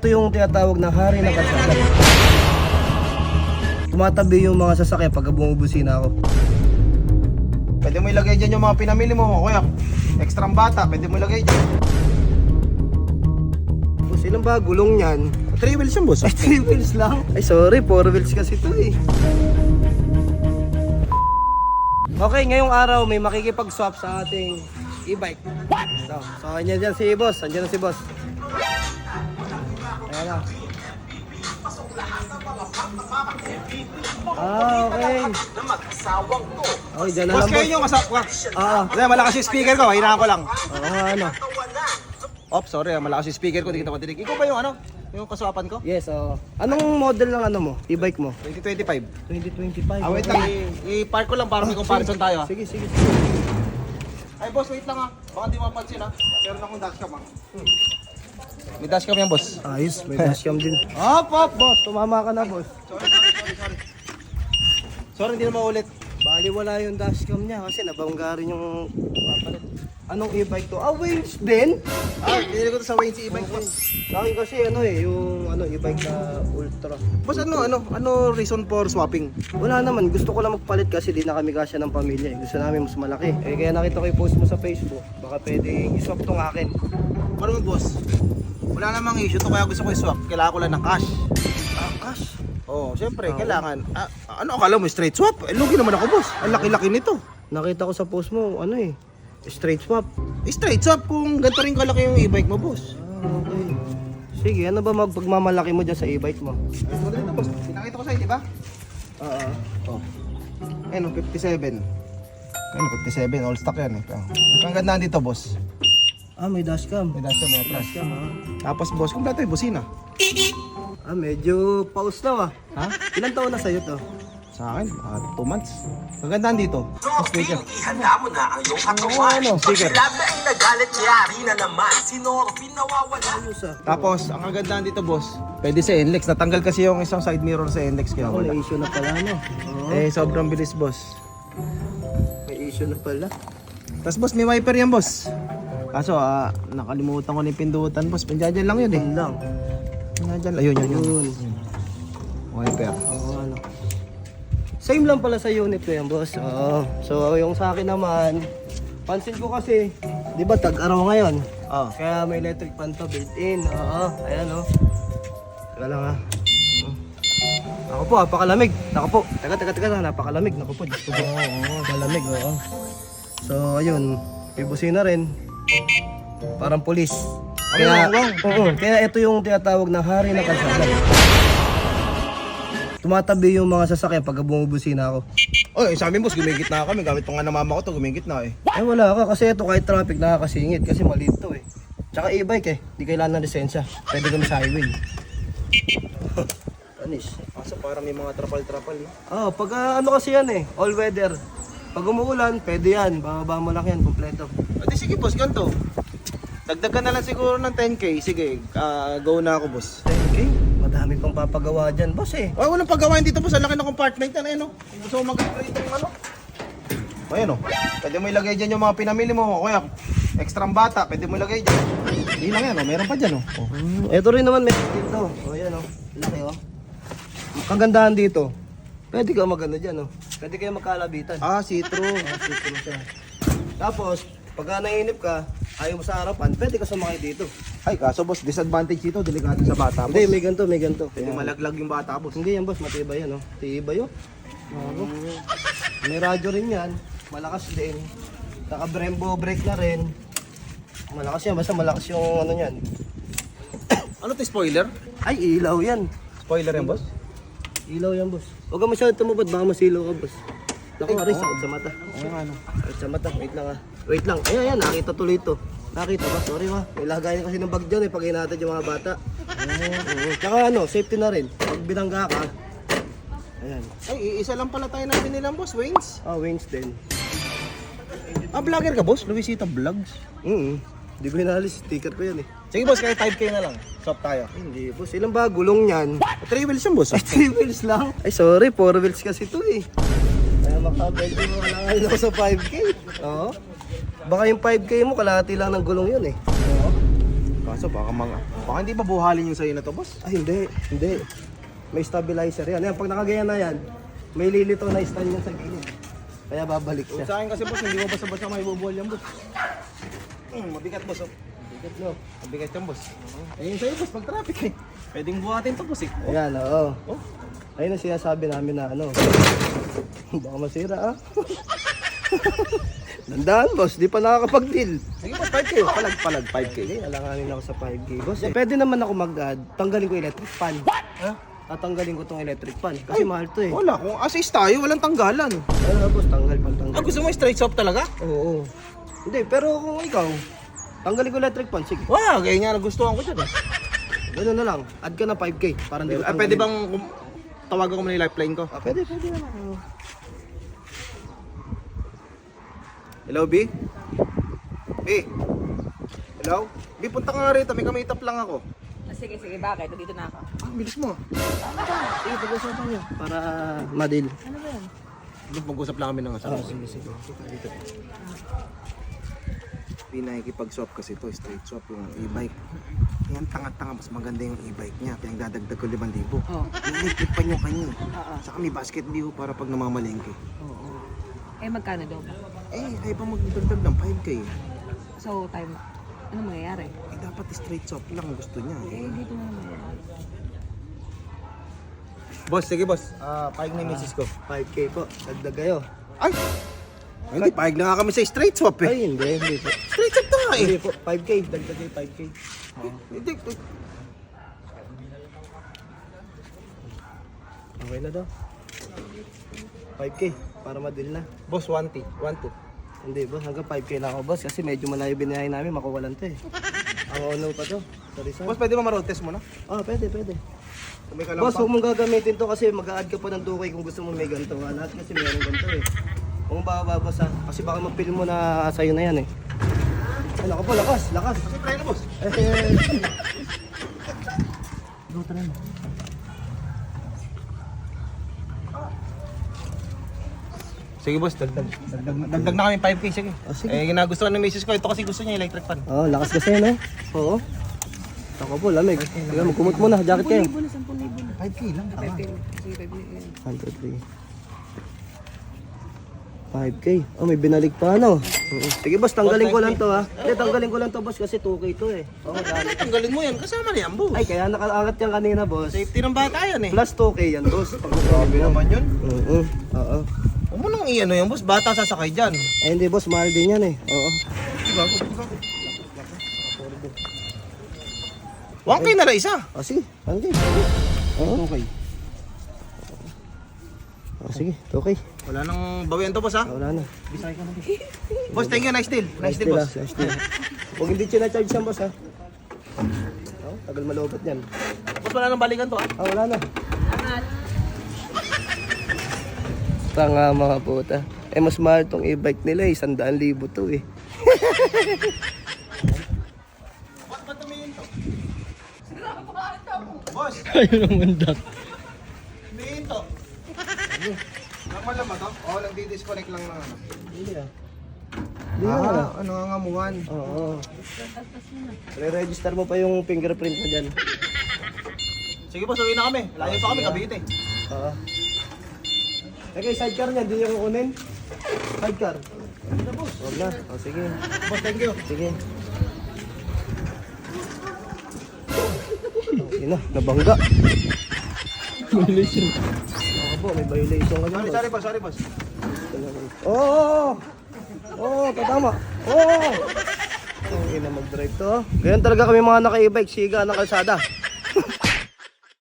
Ito yung tinatawag na hari ng kalsada. Tumatabi yung mga sasakyan pag bumubusina ako. Pwede mo ilagay dyan yung mga pinamili mo, kuya. Extrang bata, pwede mo ilagay dyan. Boss, ilan ba gulong yan? 3 wheels yan, boss. Ay, 3 wheels lang? Ay, sorry, 4 wheels kasi ito eh. Okay, ngayong araw may makikipag-swap sa ating e-bike. So kanya dyan si boss. Andiyan na si boss. Ayan na. Okay. Okay, dyan na Boss, lang kayo boss. yung kasapwa. Oo. Kasi malakas yung speaker ko, hinaan ko lang. Ano? Sorry, malakas yung speaker ko, di kita matinig. Ikaw ba yung ano? Yung kasuapan ko? Yes, oo. Anong model ng ano mo? E-bike mo? 2025. 2025. Wait lang, i-park ko lang para may comparison tayo. Sige, sige. Ay, boss, wait lang ha. Baka di mapansin ha. Meron akong dashcam ha. May dashcam yan, boss. Ayos, may dashcam din. Op, boss. Tumama ka na, boss. Sorry, hindi na maulit. Bali wala yung dashcam niya kasi nabangga rin yung papalit. Anong e-bike to? Ah, Wings din? Pinili ko to sa Wayne e-bike, boss. Sa akin kasi ano eh, yung e-bike na ultra. Boss, ano reason for swapping? Wala naman, gusto ko lang magpalit kasi di na kami kasya ng pamilya eh. Gusto namin mas malaki. Eh kaya nakita ko yung post mo sa Facebook, baka pwedeng i-swap tong akin. Ano mo, boss? Wala namang issue to kaya gusto ko i-swap. Kailangan ko lang ng cash. Ah, cash? Oo, syempre, kailangan. Ano akala mo, straight swap? Lugi naman ako, boss. Ang laki-laki nito. Nakita ko sa post mo, ano eh, straight swap. Straight swap kung ganito rin kalaki yung e-bike mo, boss. Ah, okay. Sige, ano ba magpagmamalaki mo dyan sa e-bike mo? Ito dito, boss. Pinakita ko sa'yo, di ba? Oh. Ayun, 57. Ayun, 57. All stock yan eh. Ang ganda dito, boss. Ah, may dashcam. May dashcam, may plus. Dashcam ah. Tapos, boss, kompleto yung busina. Ah, medyo pause na ah. Ha? Ilang taon na sa'yo to? Sa akin, 2 months. Ang ganda dito. Speaker. Ihanda mo na ang iyong katawan. Ano, Pag speaker. sinabi ay nagalit, yari na naman. Si Norvin nawawala. Ayos ah. Tapos, ang kagandahan dito, boss, pwede sa NLEX. Natanggal kasi yung isang side mirror sa NLEX kaya Ako, wala. may issue na pala no? Oo, Eh, sobrang bilis, boss. may issue na pala. Tapos, boss, may wiper yan, boss. Kaso, nakalimutan ko na yung pindutan, boss. Pindiyan lang yun eh. Yun lang. Pindiyan, ayun, yun. Yun. Wiper. Oo, ano. Same lang pala sa unit ko yan, boss. Oo. So, yung sa akin naman, pansin ko kasi, di ba tag-araw ngayon? Oh. Kaya may electric fan to built-in. Oo, ayan o. Teka lang ha. Ako po, napakalamig. Ako po. Teka, napakalamig. Ako po, Diyos ko po. Oo, malamig, oo. So, ayun. May busina rin. Parang pulis. Kaya, oo, kaya ito yung tinatawag na hari ng kalsada. Tumatabi yung mga sasakyan pag bumubusina ako. Oy, sa amin, boss, gumigit na kami. Gamit pa nga ng mama ko to, gumigit na eh. Eh wala ka kasi ito kahit traffic nakakasingit kasi maliit to eh. Tsaka e-bike eh, di kailangan ng lisensya. Pwede kami sa highway. Anis. Kaso parang may mga trapal-trapal, no? Oh, pag ano kasi yan eh, all weather. Pag umuulan, pwede yan. Bababa mo lang yan, kompleto. Di sige, boss, ganito. Dagdagan na lang siguro ng 10k. Sige, go na ako, boss. 10K? Madami pang papagawa dyan, boss eh. Ay, walang paggawain dito, boss. Ang laki ng compartment yan, eh, no? Gusto mo mag-upgrade ng ano? Ayan, oh. Pwede mo ilagay dyan yung mga pinamili mo, kuya. Extrang bata, pwede mo ilagay dyan. Hindi lang yan, oh. Meron pa dyan, oh. Ito rin naman may dito. O yan o, laki o. Kagandahan dito, pwede ka magano dyan o. Pwede kayo magkalabitan. See-through. System siya. Tapos, pagka nainip ka, ayaw mo sa harapan, pwede ka sumakay dito. Ay, kaso, boss, disadvantage dito, delikado sa bata, boss. Hindi, may ganito, may ganito. Pwede malaglag yung bata, boss. Hindi yan boss, matibay yan oh. Tibay oh. Oo. May radyo rin yan, malakas din. Naka Brembo brake na rin. Malakas yan, basta malakas yung ano yan. Ano to, spoiler? Ay, ilaw yan. Spoiler yan, boss? Ilaw yan boss. Huwag ka masyado tumupad, baka masilaw ka boss. Naku, aray, sakit sa mata. Ano? Sakit sa mata, wait lang ah. Wait lang, ayan, nakita tuloy ito. Nakita ba? Sorry ma. May lagayan kasi ng bag dyan eh, pag hinatid yung mga bata. Oo. Tsaka ano, safety na rin. Pag binangga ka, ayan. Ay, isa lang pala tayo na binilang, boss, Wings. Ah, wings din. Vlogger ka, boss? Luisito Vlogs? Hindi ko hinalis, sticker ko yan eh. Sige, boss, kahit 5k na lang. Stop tayo. Ay, hindi boss, ilan ba gulong yan? 3 wheels yan, boss. Ay, 3 wheels lang? Ay, sorry, 4 wheels kasi ito eh. Kaya makabente mo ka lang ako sa 5K. Oo. Baka yung 5K mo, kalahati lang ng gulong yun eh. Oo. Kaso Kaso baka hindi ba buhalin yung sa'yo na to, boss? Ay, hindi. Hindi. May stabilizer yan. Yan, pag nakagaya na yan, may lilito na stand yan sa gilid. Kaya babalik siya. Sa akin kasi, boss, hindi mo basta-basta may bubuhal yan, boss. Mabigat, boss. Oh. Bigat, no? Mabigat yan, boss. Ayun sa'yo, boss, pag traffic eh. Pwedeng buhatin to, boss eh. Ayan, oo. Oh. Ayun ang sinasabi namin na ano. Baka masira, ah. Nandaan, boss. Di pa nakakapag-deal. Sige, boss, 5K. Palag, 5K. Okay, alanganin ako sa 5K, boss. Pwede naman ako mag-add. Tanggalin ko yung electric fan. Ha? Tatanggalin ko tong electric fan. Kasi mahal to eh. Wala, kung assist tayo, walang tanggalan. Ano, boss? Tanggal. Gusto mo straight swap talaga? Oo. Hindi, pero kung ikaw, tanggalin ko electric fan. Sige. Wow, kaya nga nagustuhan ko dyan eh. Gano'n na lang. Add ka na 5K. Para hindi ko Pwede tanggalin. bang tawagan ko muna yung lifeline ko? Ah, pwede naman. Oo. Hello, B? B? Hello? B, punta ka nga rito. May kamitap lang ako. Sige, bakit? Dito na ako. Bilis mo. Sige, pag-usapan niyo. Para madil. Ano ba yan? Mag-usap lang kami ng asawa. Sige. Pinakikipag-swap kasi to, straight swap yung e-bike. Yan, tanga-tanga, mas maganda yung e-bike niya. Kaya dadagdag ko 5,000. Oo. Electric pa yung kanya. Oo. Saka may basket view para pag namamalengke. Oo. Eh, magkano daw ba? Ay pa magdagdag ng 5K. So, time, ano mangyayari? Eh, dapat straight swap lang gusto niya. Eh, dito na naman. Boss, sige boss. Pahig na yung misis ko. 5K po. Dagdag kayo. Ay! Hindi, pahig na nga kami sa straight swap eh. Ay, hindi po. Straight swap na nga eh. Hindi po. 5K. Dagdag kayo 5K. Hindi, Okay na daw. 5K. Para madil na. boss, 1T. 1-2. Hindi boss, hanggang 5K na ako boss. Kasi medyo malayo binahay namin. Makuwalan to eh. Ang ono pa to. Sorry sir. Boss, pwede ba ma-road test mo na? Ah, pwede. Kung may Boss, kalampang. huwag mong gagamitin to kasi mag-a-add ka pa ng 2K kung gusto mo may ganito. Lahat kasi meron ganito eh. Huwag mong bababas ha. Kasi baka mapil mo na sa'yo na yan eh. Ay, naku po, lakas. Kasi try na boss. Go, try mo. Sige boss, dagdag na kami 5K, sige. Sige. Eh, ginagustuhan ng misis ko. Ito kasi gusto niya electric fan. Oh, lakas kasi no? Oo. Ako po, lamig. Sige, magkumot mo na. Jacket kayo. 10,000 na. 5K lang. Sige, 1, 2, 3. 5,000. 5K. Oh, may binalik pa ano. Sige boss, tanggalin ko lang to ha. Hindi, tanggalin ko lang to boss kasi 2K to eh. Oo, dali. Tanggalin mo yan, kasama na yan boss. Ay, kaya nakaangat yan kanina boss. Safety ng bata yan eh. Plus 2K yan boss. Grabe naman yun. Oo. Huwag mo nang i-ano yan boss, bata sasakay dyan. Eh hindi boss, mahal din yan eh. Oo. Bago. 1K na lang isa. Oh, sige. Okay. Oo. 2K. Oh, sige, okay. Wala nang bawian to boss ha. Wala na. Boss, thank you, nice deal. Nice deal boss. Nice deal. Huwag hindi charge yan boss ha. Oh, tagal malobot yan. Boss, wala nang balikan to ha. Ah, wala na. Tanga mga puta. Eh, mas mahal tong e-bike nila eh. 100,000 to eh. Boss, ba't tumingin to? Boss, Ayaw naman dat. tumingin to. Normal lang ba to? Oo, nagdi-disconnect lang na ano. Hindi ah. Ano nga ngamuhan? Oo. Re-register mo pa yung fingerprint mo dyan. Sige boss, uwi na kami. Layo pa kami, Cavite. Oo. Okay, sidecar niya, hindi niya kukunin. Sidecar. Huwag na. O, sige. Boss, thank you. Sige. Okay na, nabangga. Violation. Ako po, may violation ka dyan. Sorry boss. Oo! Oo, tatama. Oo! Okay na mag-drive to. Ganyan talaga kami mga naka-e-bike, siga ng kalsada.